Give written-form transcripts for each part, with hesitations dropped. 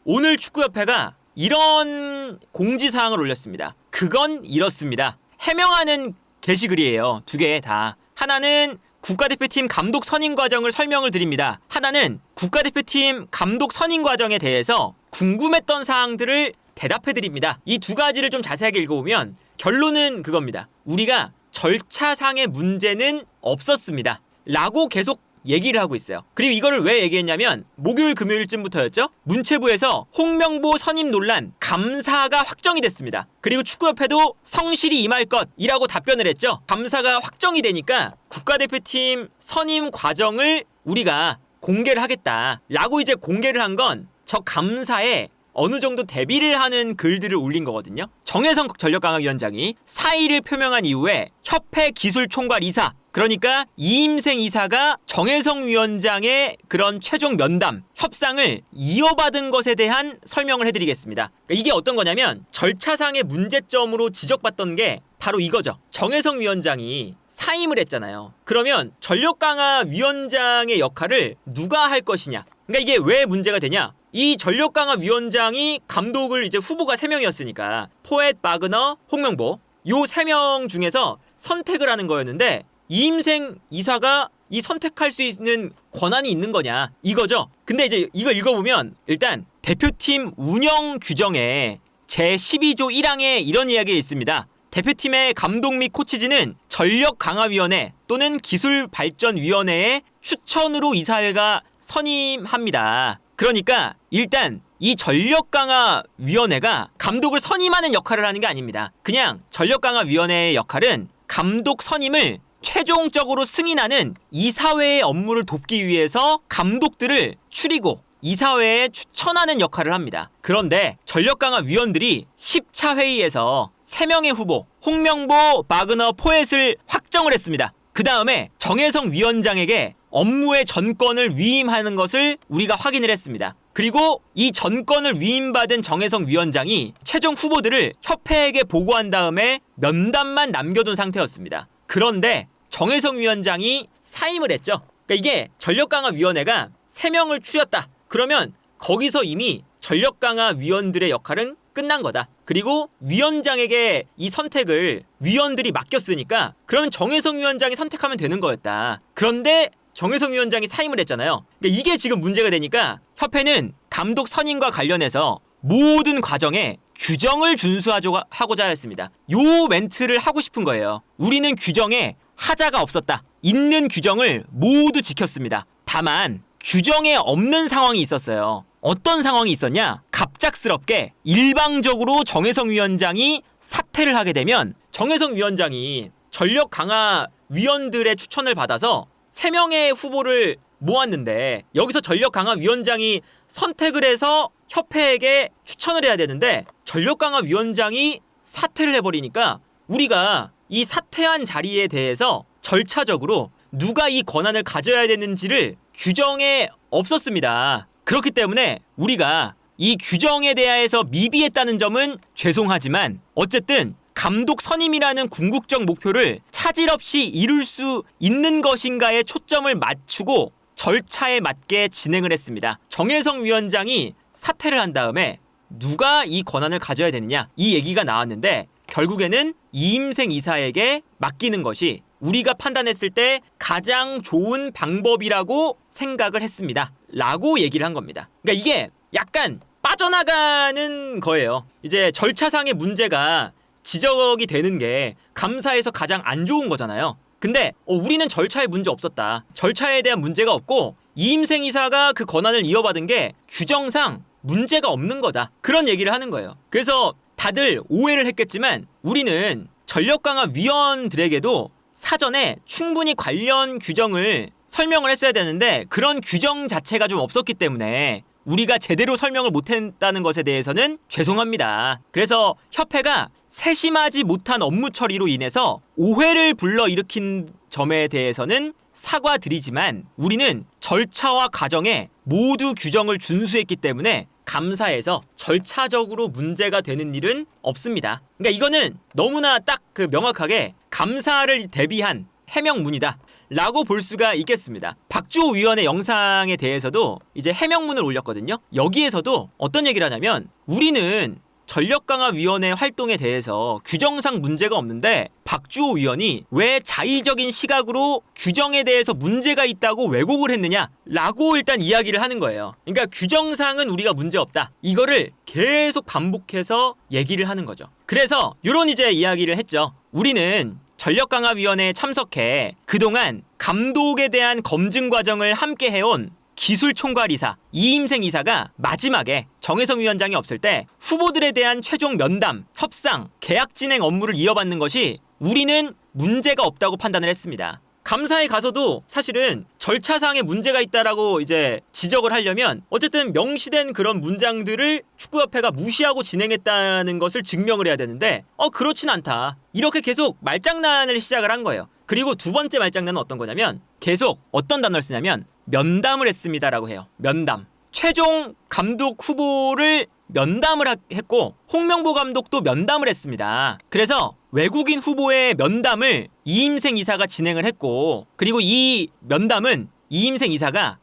오늘 축구협회가 이런 공지사항을 올렸습니다. 그건 이렇습니다. 해명하는 게시글이에요. 두 개 다. 하나는 국가대표팀 감독 선임 과정을 설명을 드립니다. 하나는 국가대표팀 감독 선임 과정에 대해서 궁금했던 사항들을 대답해 드립니다. 이 두 가지를 좀 자세하게 읽어보면 결론은 그겁니다. 우리가 절차상의 문제는 없었습니다. 라고 계속 얘기를 하고 있어요. 그리고 이거를 왜 얘기했냐면 목요일 금요일쯤부터였죠. 문체부에서 홍명보 선임 논란 감사가 확정이 됐습니다. 그리고 축구협회도 성실히 임할 것이라고 답변을 했죠. 감사가 확정이 되니까 국가대표팀 선임 과정을 우리가 공개를 하겠다라고 이제 공개를 한 건 저 감사에 어느 정도 대비를 하는 글들을 올린 거거든요. 정혜성 전력강화위원장이 사의를 표명한 이후에 협회 기술총괄 이사, 그러니까 이임생 이사가 정혜성 위원장의 그런 최종 면담, 협상을 이어받은 것에 대한 설명을 해드리겠습니다. 그러니까 이게 어떤 거냐면 절차상의 문제점으로 지적받던 게 바로 이거죠. 정혜성 위원장이 사임을 했잖아요. 그러면 전력강화위원장의 역할을 누가 할 것이냐. 그러니까 이게 왜 문제가 되냐. 이 전력강화위원장이 감독을 이제 후보가 3명이었으니까 포엣, 바그너, 홍명보 요 3명 중에서 선택을 하는 거였는데 이임생 이사가 이 선택할 수 있는 권한이 있는 거냐 이거죠. 근데 이제 이거 읽어보면 일단 대표팀 운영 규정에 제12조 1항에 이런 이야기가 있습니다. 대표팀의 감독 및 코치진은 전력강화위원회 또는 기술발전위원회의 추천으로 이사회가 선임합니다. 그러니까 일단 이 전력강화위원회가 감독을 선임하는 역할을 하는 게 아닙니다. 그냥 전력강화위원회의 역할은 감독 선임을 최종적으로 승인하는 이사회의 업무를 돕기 위해서 감독들을 추리고 이사회에 추천하는 역할을 합니다. 그런데 전력강화위원들이 10차 회의에서 3명의 후보 홍명보, 바그너, 포엣을 확정을 했습니다. 그 다음에 정혜성 위원장에게 업무의 전권을 위임하는 것을 우리가 확인을 했습니다. 그리고 이 전권을 위임받은 정혜성 위원장이 최종 후보들을 협회에게 보고한 다음에 면담만 남겨둔 상태였습니다. 그런데 정혜성 위원장이 사임을 했죠. 그러니까 이게 전력강화위원회가 3명을 추렸다. 그러면 거기서 이미 전력강화위원들의 역할은 끝난 거다. 그리고 위원장에게 이 선택을 위원들이 맡겼으니까 그럼 정혜성 위원장이 선택하면 되는 거였다. 그런데 정혜성 위원장이 사임을 했잖아요. 그러니까 이게 지금 문제가 되니까 협회는 감독 선임과 관련해서 모든 과정에 규정을 준수하고자 했습니다. 요 멘트를 하고 싶은 거예요. 우리는 규정에 하자가 없었다. 있는 규정을 모두 지켰습니다. 다만 규정에 없는 상황이 있었어요. 어떤 상황이 있었냐? 갑작스럽게 일방적으로 정혜성 위원장이 사퇴를 하게 되면 정혜성 위원장이 전력 강화 위원들의 추천을 받아서 3명의 후보를 모았는데 여기서 전력 강화 위원장이 선택을 해서 협회에게 추천을 해야 되는데 전력 강화 위원장이 사퇴를 해버리니까 우리가 이 사퇴한 자리에 대해서 절차적으로 누가 이 권한을 가져야 되는지를 규정에 없었습니다. 그렇기 때문에 우리가 이 규정에 대해서 미비했다는 점은 죄송하지만 어쨌든 감독 선임이라는 궁극적 목표를 차질 없이 이룰 수 있는 것인가에 초점을 맞추고 절차에 맞게 진행을 했습니다. 정혜성 위원장이 사퇴를 한 다음에 누가 이 권한을 가져야 되느냐 이 얘기가 나왔는데 결국에는 이임생 이사에게 맡기는 것이 우리가 판단했을 때 가장 좋은 방법이라고 생각을 했습니다. 라고 얘기를 한 겁니다. 그러니까 이게 약간 빠져나가는 거예요. 이제 절차상의 문제가 지적이 되는 게 감사에서 가장 안 좋은 거잖아요. 근데 우리는 절차에 문제 없었다. 절차에 대한 문제가 없고 이임생 이사가 그 권한을 이어받은 게 규정상 문제가 없는 거다. 그런 얘기를 하는 거예요. 그래서 다들 오해를 했겠지만 우리는 전력강화위원들에게도 사전에 충분히 관련 규정을 설명을 했어야 되는데 그런 규정 자체가 좀 없었기 때문에 우리가 제대로 설명을 못했다는 것에 대해서는 죄송합니다. 그래서 협회가 세심하지 못한 업무 처리로 인해서 오해를 불러일으킨 점에 대해서는 사과드리지만 우리는 절차와 과정에 모두 규정을 준수했기 때문에 감사에서 절차적으로 문제가 되는 일은 없습니다. 그러니까 이거는 너무나 딱 그 명확하게 감사를 대비한 해명문이다 라고 볼 수가 있겠습니다. 박주호 위원의 영상에 대해서도 이제 해명문을 올렸거든요. 여기에서도 어떤 얘기를 하냐면 우리는 전력강화위원회 활동에 대해서 규정상 문제가 없는데 박주호 위원이 왜 자의적인 시각으로 규정에 대해서 문제가 있다고 왜곡을 했느냐 라고 일단 이야기를 하는 거예요. 그러니까 규정상은 우리가 문제없다. 이거를 계속 반복해서 얘기를 하는 거죠. 그래서 이런 이제 이야기를 했죠. 우리는 전력강화위원회에 참석해 그동안 감독에 대한 검증 과정을 함께 해온 기술총괄이사 이임생 이사가 마지막에 정혜성 위원장이 없을 때 후보들에 대한 최종 면담, 협상, 계약 진행 업무를 이어받는 것이 우리는 문제가 없다고 판단을 했습니다. 감사에 가서도 사실은 절차상에 문제가 있다라고 이제 지적을 하려면 어쨌든 명시된 그런 문장들을 축구협회가 무시하고 진행했다는 것을 증명을 해야 되는데 그렇진 않다. 이렇게 계속 말장난을 시작을 한 거예요. 그리고 두 번째 말장난은 어떤 거냐면 계속 어떤 단어를 쓰냐면 면담을 했습니다라고 해요. 면담. 최종 감독 후보를 면담을 했고 홍명보 감독도 면담을 했습니다. 그래서 외국인 후보의 면담을 이임생 이사가 진행을 했고 그리고 이 면담은 이임생 이사가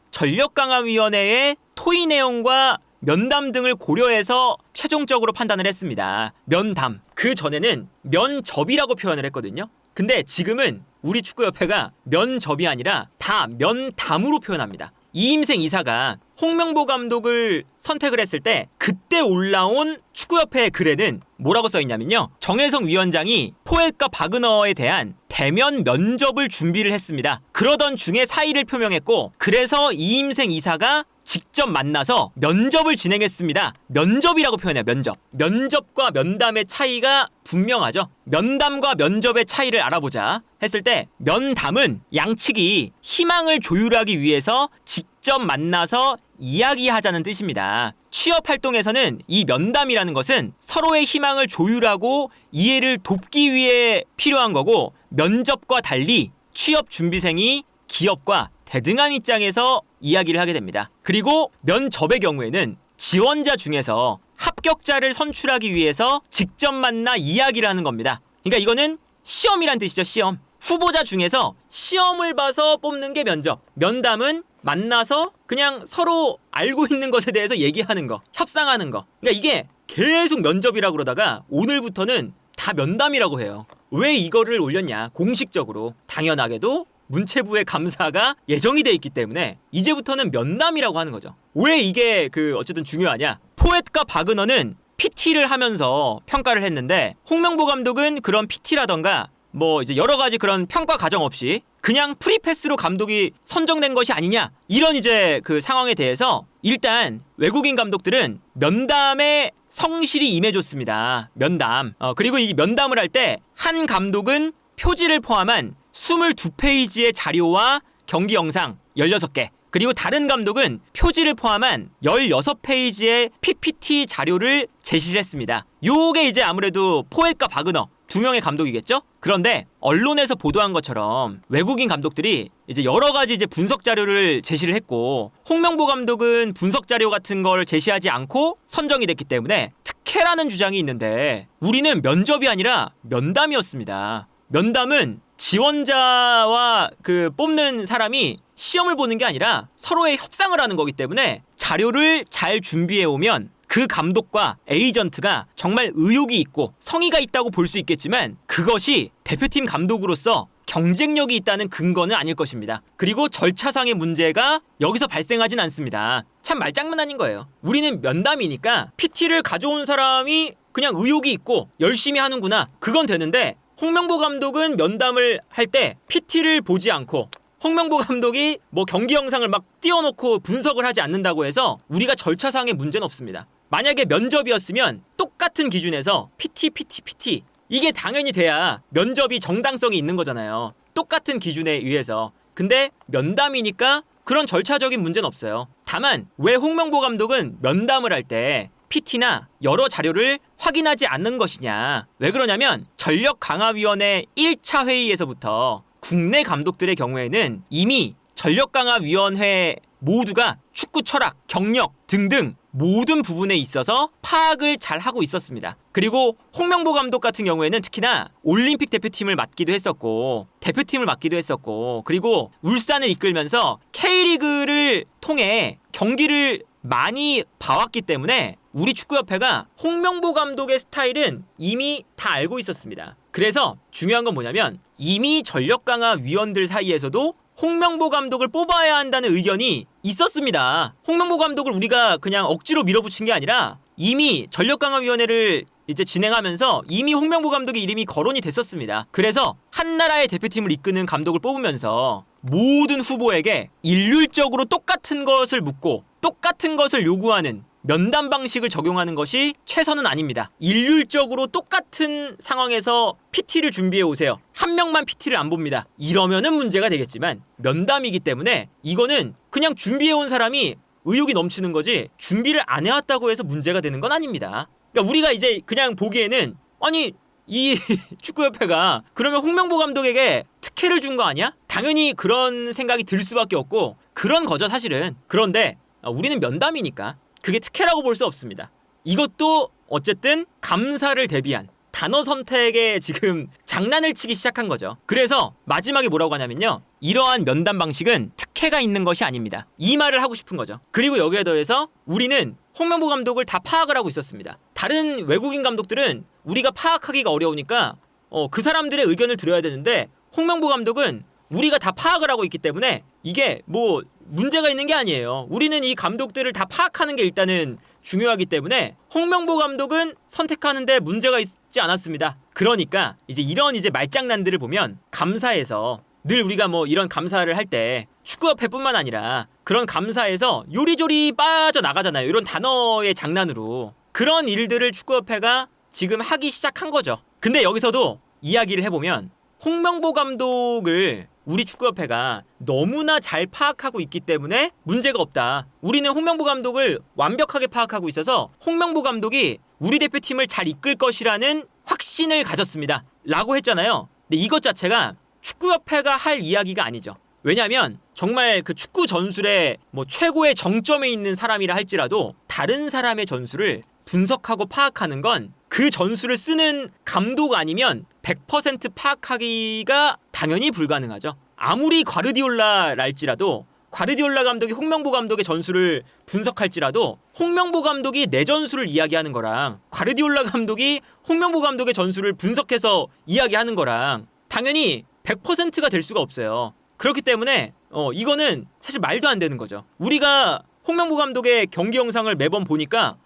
전력강화위원회의 토의 내용과 면담 등을 고려해서 최종적으로 판단을 했습니다. 면담. 그 전에는 면접이라고 표현을 했거든요. 근데 지금은 우리 축구협회가 면접이 아니라 다 면담으로 표현합니다. 이임생 이사가 홍명보 감독을 선택을 했을 때 그때 올라온 축구협회의 글에는 뭐라고 써있냐면요. 정혜성 위원장이 포엣과 바그너에 대한 대면 면접을 준비를 했습니다. 그러던 중에 사의를 표명했고 그래서 이임생 이사가 직접 만나서 면접을 진행했습니다. 면접이라고 표현해요. 면접. 면접과 면담의 차이가 분명하죠. 면담과 면접의 차이를 알아보자 했을 때 면담은 양측이 희망을 조율하기 위해서 직접 만나서 이야기하자는 뜻입니다. 취업 활동에서는 이 면담이라는 것은 서로의 희망을 조율하고 이해를 돕기 위해 필요한 거고 면접과 달리 취업 준비생이 기업과 대등한 입장에서 이야기를 하게 됩니다. 그리고 면접의 경우에는 지원자 중에서 합격자를 선출하기 위해서 직접 만나 이야기를 하는 겁니다. 그러니까 이거는 시험이란 뜻이죠. 시험. 후보자 중에서 시험을 봐서 뽑는 게 면접. 면담은 만나서 그냥 서로 알고 있는 것에 대해서 얘기하는 거, 협상하는 거. 그러니까 이게 계속 면접이라고 그러다가 오늘부터는 다 면담이라고 해요. 왜 이거를 올렸냐? 공식적으로. 당연하게도 문체부의 감사가 예정이 돼 있기 때문에 이제부터는 면담이라고 하는 거죠. 왜 이게 어쨌든 중요하냐? 포엣과 바그너는 PT를 하면서 평가를 했는데 홍명보 감독은 그런 PT라던가 이제 여러 가지 그런 평가 과정 없이 그냥 프리패스로 감독이 선정된 것이 아니냐 이런 이제 그 상황에 대해서 일단 외국인 감독들은 면담에 성실히 임해줬습니다. 면담. 그리고 이 면담을 할 때 한 감독은 표지를 포함한 22페이지의 자료와 경기 영상 16개 그리고 다른 감독은 표지를 포함한 16페이지의 PPT 자료를 제시를 했습니다. 요게 이제 아무래도 포엣과 바그너 두 명의 감독이겠죠? 그런데 언론에서 보도한 것처럼 외국인 감독들이 이제 여러 가지 이제 분석 자료를 제시를 했고 홍명보 감독은 분석 자료 같은 걸 제시하지 않고 선정이 됐기 때문에 특혜라는 주장이 있는데 우리는 면접이 아니라 면담이었습니다. 면담은 지원자와 뽑는 사람이 시험을 보는 게 아니라 서로의 협상을 하는 거기 때문에 자료를 잘 준비해 오면 그 감독과 에이전트가 정말 의욕이 있고 성의가 있다고 볼 수 있겠지만 그것이 대표팀 감독으로서 경쟁력이 있다는 근거는 아닐 것입니다. 그리고 절차상의 문제가 여기서 발생하진 않습니다. 참 말장난 아닌 거예요. 우리는 면담이니까 PT를 가져온 사람이 그냥 의욕이 있고 열심히 하는구나. 그건 되는데 홍명보 감독은 면담을 할 때 PT를 보지 않고 홍명보 감독이 경기 영상을 막 띄워놓고 분석을 하지 않는다고 해서 우리가 절차상의 문제는 없습니다. 만약에 면접이었으면 똑같은 기준에서 PT 이게 당연히 돼야 면접이 정당성이 있는 거잖아요. 똑같은 기준에 의해서. 근데 면담이니까 그런 절차적인 문제는 없어요. 다만 왜 홍명보 감독은 면담을 할 때 PT나 여러 자료를 확인하지 않는 것이냐. 왜 그러냐면 전력강화위원회 1차 회의에서부터 국내 감독들의 경우에는 이미 전력강화위원회 모두가 축구 철학, 경력 등등 모든 부분에 있어서 파악을 잘 하고 있었습니다. 그리고 홍명보 감독 같은 경우에는 특히나 올림픽 대표팀을 맡기도 했었고 그리고 울산을 이끌면서 K리그를 통해 경기를 많이 봐왔기 때문에 우리 축구협회가 홍명보 감독의 스타일은 이미 다 알고 있었습니다. 그래서 중요한 건 뭐냐면 이미 전력 강화 위원들 사이에서도 홍명보 감독을 뽑아야 한다는 의견이 있었습니다. 홍명보 감독을 우리가 그냥 억지로 밀어붙인 게 아니라 이미 전력 강화 위원회를 이제 진행하면서 이미 홍명보 감독의 이름이 거론이 됐었습니다. 그래서 한 나라의 대표팀을 이끄는 감독을 뽑으면서 모든 후보에게 일률적으로 똑같은 것을 묻고 똑같은 것을 요구하는 면담 방식을 적용하는 것이 최선은 아닙니다. 일률적으로 똑같은 상황에서 PT를 준비해 오세요. 한 명만 PT를 안 봅니다. 이러면은 문제가 되겠지만 면담이기 때문에 이거는 그냥 준비해 온 사람이 의욕이 넘치는 거지 준비를 안 해왔다고 해서 문제가 되는 건 아닙니다. 그러니까 우리가 이제 그냥 보기에는 아니 이 축구협회가 그러면 홍명보 감독에게 특혜를 준 거 아니야? 당연히 그런 생각이 들 수밖에 없고 그런 거죠 사실은. 그런데 우리는 면담이니까 그게 특혜라고 볼 수 없습니다. 이것도 어쨌든 감사를 대비한 단어 선택에 지금 장난을 치기 시작한 거죠. 그래서 마지막에 뭐라고 하냐면요. 이러한 면담 방식은 특혜가 있는 것이 아닙니다. 이 말을 하고 싶은 거죠. 그리고 여기에 더해서 우리는 홍명보 감독을 다 파악을 하고 있었습니다. 다른 외국인 감독들은 우리가 파악하기가 어려우니까 그 사람들의 의견을 들어야 되는데 홍명보 감독은 우리가 다 파악을 하고 있기 때문에 이게 뭐 문제가 있는 게 아니에요. 우리는 이 감독들을 다 파악하는 게 일단은 중요하기 때문에 홍명보 감독은 선택하는데 문제가 있지 않았습니다. 그러니까 이런 말장난들을 보면 감사에서 늘 우리가 뭐 이런 감사를 할 때 축구협회뿐만 아니라 그런 감사에서 요리조리 빠져나가잖아요. 이런 단어의 장난으로. 그런 일들을 축구협회가 지금 하기 시작한 거죠. 근데 여기서도 이야기를 해보면 홍명보 감독을 우리 축구협회가 너무나 잘 파악하고 있기 때문에 문제가 없다. 우리는 홍명보 감독을 완벽하게 파악하고 있어서 홍명보 감독이 우리 대표팀을 잘 이끌 것이라는 확신을 가졌습니다. 라고 했잖아요. 근데 이것 자체가 축구협회가 할 이야기가 아니죠. 왜냐하면 정말 그 축구 전술의 뭐 최고의 정점에 있는 사람이라 할지라도 다른 사람의 전술을 분석하고 파악하는 건 그 전술을 쓰는 감독 아니면 100% 파악하기가 당연히 불가능하죠. 아무리 과르디올라랄지라도 과르디올라 감독이 홍명보 감독의 전술을 분석할지라도 홍명보 감독이 내 전술을 이야기하는 거랑 과르디올라 감독이 홍명보 감독의 전술을 분석해서 이야기하는 거랑 당연히 100%가 될 수가 없어요. 그렇기 때문에 이거는 사실 말도 안 되는 거죠. 우리가 홍명보 감독의 경기 영상을 매번 보니까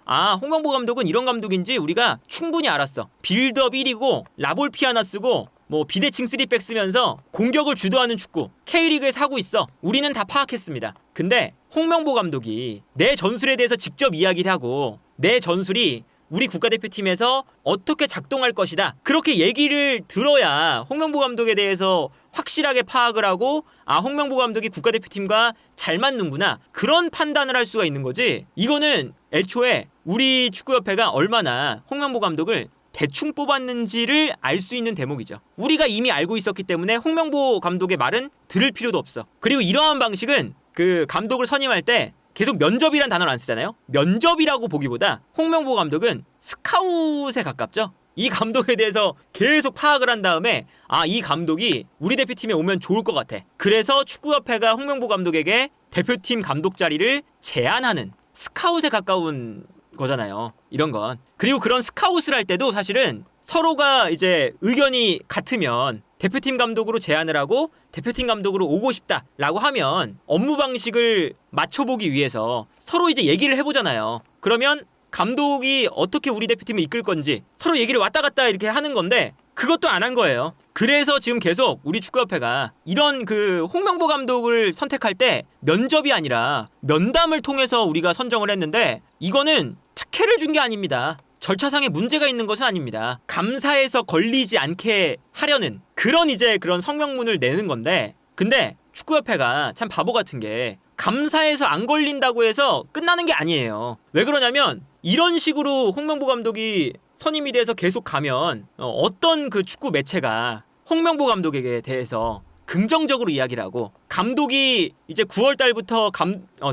홍명보 감독은 이런 감독인지 우리가 충분히 알았어. 빌드업 1이고 라볼피 하나 쓰고 뭐 비대칭 3백 쓰면서 공격을 주도하는 축구 K리그에서 하고 있어. 우리는 다 파악했습니다. 근데 홍명보 감독이 내 전술에 대해서 직접 이야기를 하고 내 전술이 우리 국가대표팀에서 어떻게 작동할 것이다. 그렇게 얘기를 들어야 홍명보 감독에 대해서 확실하게 파악을 하고 홍명보 감독이 국가대표팀과 잘 맞는구나. 그런 판단을 할 수가 있는 거지. 이거는 애초에 우리 축구협회가 얼마나 홍명보 감독을 대충 뽑았는지를 알 수 있는 대목이죠. 우리가 이미 알고 있었기 때문에 홍명보 감독의 말은 들을 필요도 없어. 그리고 이러한 방식은 그 감독을 선임할 때 계속 면접이란 단어를 안 쓰잖아요. 면접이라고 보기보다 홍명보 감독은 스카웃에 가깝죠. 이 감독에 대해서 계속 파악을 한 다음에 이 감독이 우리 대표팀에 오면 좋을 것 같아. 그래서 축구협회가 홍명보 감독에게 대표팀 감독 자리를 제안하는 스카웃에 가까운 거잖아요. 이런 건. 그리고 그런 스카웃을 할 때도 사실은 서로가 이제 의견이 같으면 대표팀 감독으로 제안을 하고 대표팀 감독으로 오고 싶다라고 하면 업무 방식을 맞춰보기 위해서 서로 이제 얘기를 해보잖아요. 그러면 감독이 어떻게 우리 대표팀을 이끌 건지 서로 얘기를 왔다 갔다 이렇게 하는 건데 그것도 안 한 거예요. 그래서 지금 계속 우리 축구협회가 이런 그 홍명보 감독을 선택할 때 면접이 아니라 면담을 통해서 우리가 선정을 했는데 이거는 특혜를 준 게 아닙니다. 절차상에 문제가 있는 것은 아닙니다. 감사에서 걸리지 않게 하려는 그런 성명문을 내는 건데 근데 축구협회가 참 바보 같은 게 감사에서 안 걸린다고 해서 끝나는 게 아니에요. 왜 그러냐면 이런 식으로 홍명보 감독이 선임이 돼서 계속 가면 어떤 그 축구 매체가 홍명보 감독에게 대해서 긍정적으로 이야기를 하고 감독이 이제 9월 달부터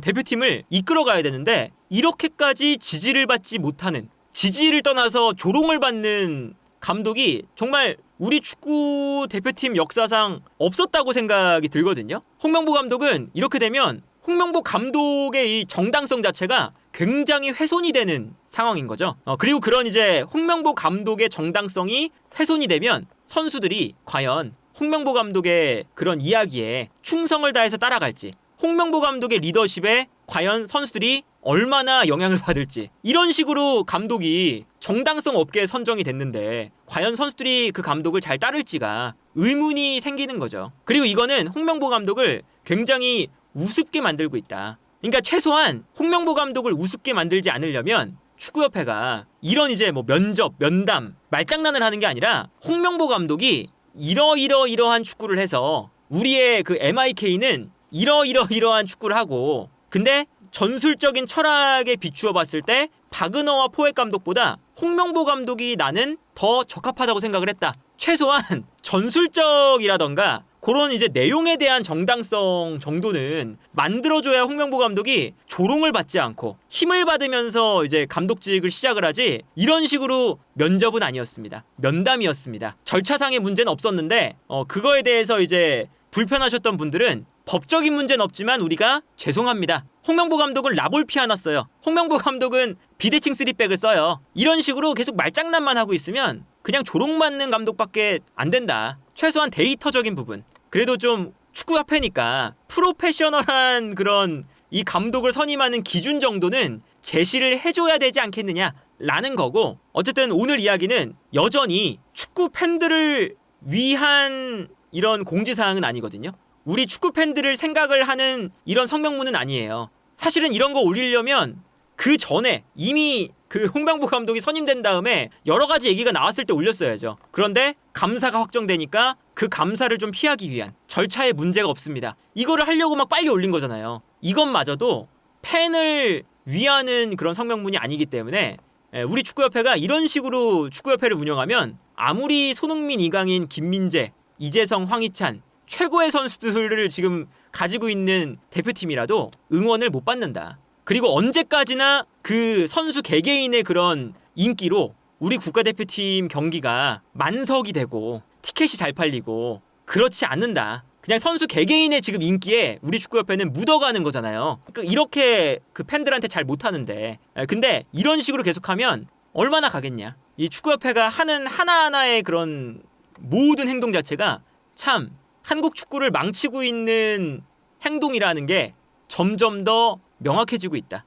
대표팀을 이끌어가야 되는데 이렇게까지 지지를 받지 못하는 지지를 떠나서 조롱을 받는 감독이 정말 우리 축구 대표팀 역사상 없었다고 생각이 들거든요. 홍명보 감독은 이렇게 되면 홍명보 감독의 이 정당성 자체가 굉장히 훼손이 되는 상황인 거죠. 그리고 그런 이제 홍명보 감독의 정당성이 훼손이 되면 선수들이 과연 홍명보 감독의 그런 이야기에 충성을 다해서 따라갈지, 홍명보 감독의 리더십에 과연 선수들이 얼마나 영향을 받을지, 이런 식으로 감독이 정당성 없게 선정이 됐는데 과연 선수들이 그 감독을 잘 따를지가 의문이 생기는 거죠. 그리고 이거는 홍명보 감독을 굉장히 우습게 만들고 있다. 그러니까 최소한 홍명보 감독을 우습게 만들지 않으려면 축구협회가 이런 이제 뭐 면접, 면담, 말장난을 하는 게 아니라 홍명보 감독이 이러한 축구를 해서 우리의 그 MIK는 이러한 축구를 하고, 근데 전술적인 철학에 비추어 봤을 때 바그너와 포획 감독보다 홍명보 감독이 나는 더 적합하다고 생각을 했다. 최소한 전술적이라던가 그런 이제 내용에 대한 정당성 정도는 만들어줘야 홍명보 감독이 조롱을 받지 않고 힘을 받으면서 이제 감독직을 시작을 하지, 이런 식으로 면접은 아니었습니다. 면담이었습니다. 절차상의 문제는 없었는데 그거에 대해서 이제 불편하셨던 분들은 법적인 문제는 없지만 우리가 죄송합니다. 홍명보 감독은 라볼피 하나 써요. 홍명보 감독은 비대칭 3백을 써요. 이런 식으로 계속 말장난만 하고 있으면 그냥 조롱받는 감독밖에 안 된다. 최소한 데이터적인 부분. 그래도 좀 축구협회니까 프로페셔널한 그런 이 감독을 선임하는 기준 정도는 제시를 해줘야 되지 않겠느냐라는 거고, 어쨌든 오늘 이야기는 여전히 축구 팬들을 위한 이런 공지사항은 아니거든요. 우리 축구 팬들을 생각을 하는 이런 성명문은 아니에요. 사실은 이런 거 올리려면 그 전에 이미 그 홍명보 감독이 선임된 다음에 여러 가지 얘기가 나왔을 때 올렸어야죠. 그런데 감사가 확정되니까 그 감사를 좀 피하기 위한 절차에 문제가 없습니다. 이거를 하려고 막 빨리 올린 거잖아요. 이것마저도 팬을 위하는 그런 성명문이 아니기 때문에 우리 축구협회가 이런 식으로 축구협회를 운영하면 아무리 손흥민, 이강인, 김민재, 이재성, 황희찬 최고의 선수들을 지금 가지고 있는 대표팀이라도 응원을 못 받는다. 그리고 언제까지나 그 선수 개개인의 그런 인기로 우리 국가대표팀 경기가 만석이 되고 티켓이 잘 팔리고 그렇지 않는다. 그냥 선수 개개인의 지금 인기에 우리 축구협회는 묻어가는 거잖아요. 그러니까 이렇게 그 팬들한테 잘 못하는데, 근데 이런 식으로 계속하면 얼마나 가겠냐. 이 축구협회가 하는 하나하나의 그런 모든 행동 자체가 참 한국 축구를 망치고 있는 행동이라는 게 점점 더 명확해지고 있다.